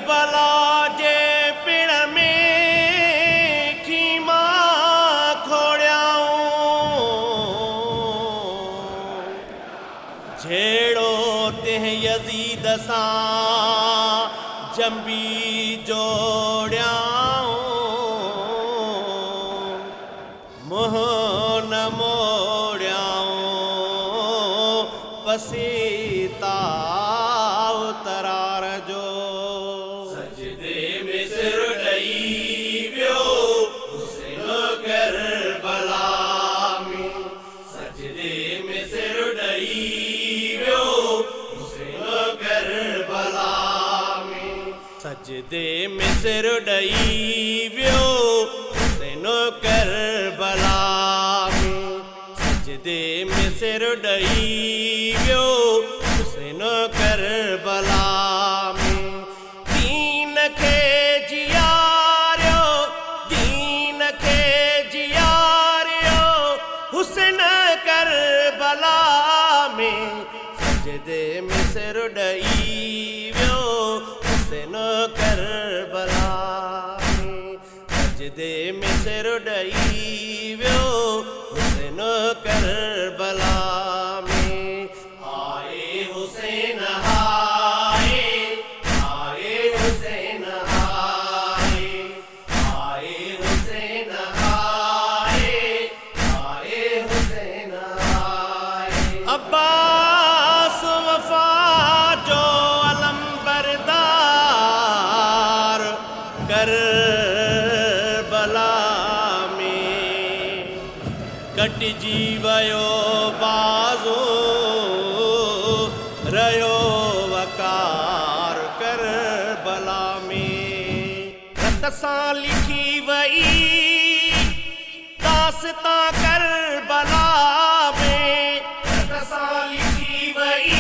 Karbala जे पिण में खीमा खोड़ियाऊं झेड़ो तेह यजीद सां जंबी जोड़ियाऊं मुँह न मोड़ियाऊं पसीता तरार जो सजदे में सिर ॾई वियो हुसैन करबला में सजदे में सिर ॾई वियो हुसैन करबला में सजदे में सिर ॾई वियो हुसैन करबला में सजदे में सिर ॾई वियो हुसैन करबला में दीन खे जियारियो दीन खे जियारियो हुसैन करबला में सजदे में सिर ॾई वियो हुसैन करबला में सजदे में सिर ॾई वियो हुसैन करबला में आए हुसैन आए आए हुसैन आए आए हुसैन आए आए हुसैन आए अब्बास वफा जो अलम बरदार करबला में कटिजी वियो बाज़ो रहियो वकार करबला में रत सां लिखी वई दास्तां करबला में रत सां लिखी वई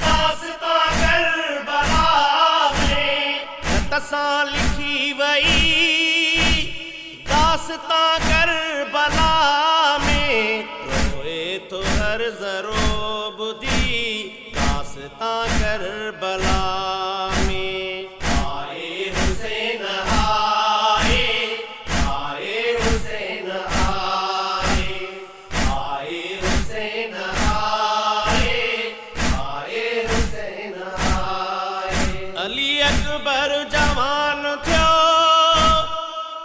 दास्तां करबला में रत सां लिखी वई दास्तां करबला में रोए तो हर ज़रो बुधी दास्तां करबला में आए हुसैन आए आए हुसैन आए आए हुसैन आए आए हुसैन आए अली अकबर जवान थियो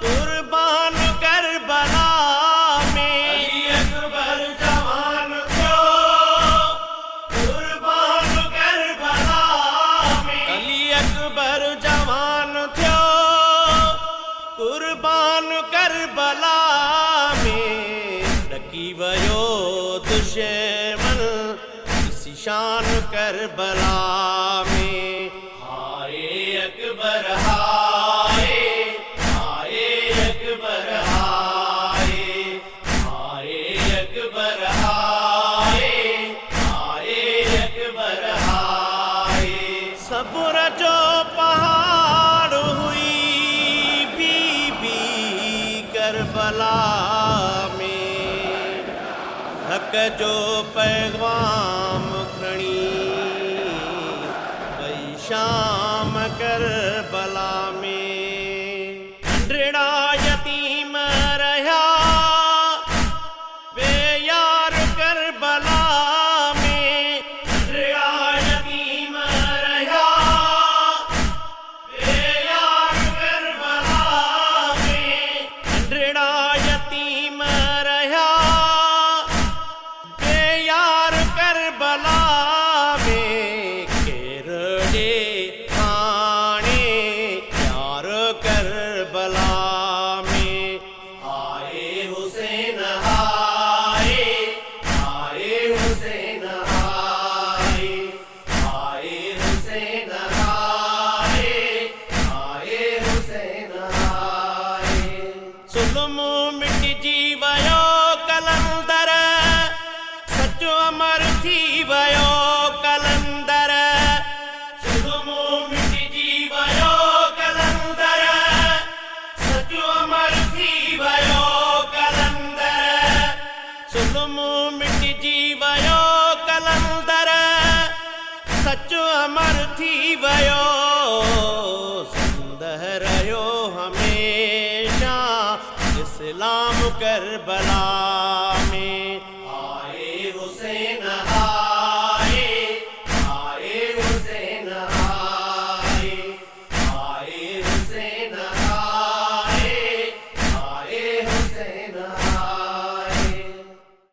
कुर्बान करबला में अली अकबर जवान थियो कुर्बान करबला में अली अकबर जवान थियो कुर्बान करबला में ॾकी वियो दुश्मन किसी शान करबला में हाय अकबर हाय हाय अकबर हाय हाय अकबर हाय हाय अकबर हाय सब्र जो पहाड़ हुई बीबी करबला में हक जो पैगाम खणी वई शाम करबला में ढंढड़ा यतीम रहिया बेयार करबला में ढंढड़ा यतीम रहिया बेयार करबला में ढंढड़ा यतीम रहिया बेयार करबला में केर ॾे हाणे यार करबला में आए हुसैन आए आए हुसैन आए आए हुसैन आए आए हुसैन आए ज़ुल्म मिटिजी वियो कलंदर सचो अमर थी वियो कलंदर ज़ुल्म मिटिजी वियो कलंदर सचो अमर थी वियो कलंदर ज़ुल्म मिटिजी वियो कलंदर सचो अमर थी वियो इस्लाम करबला में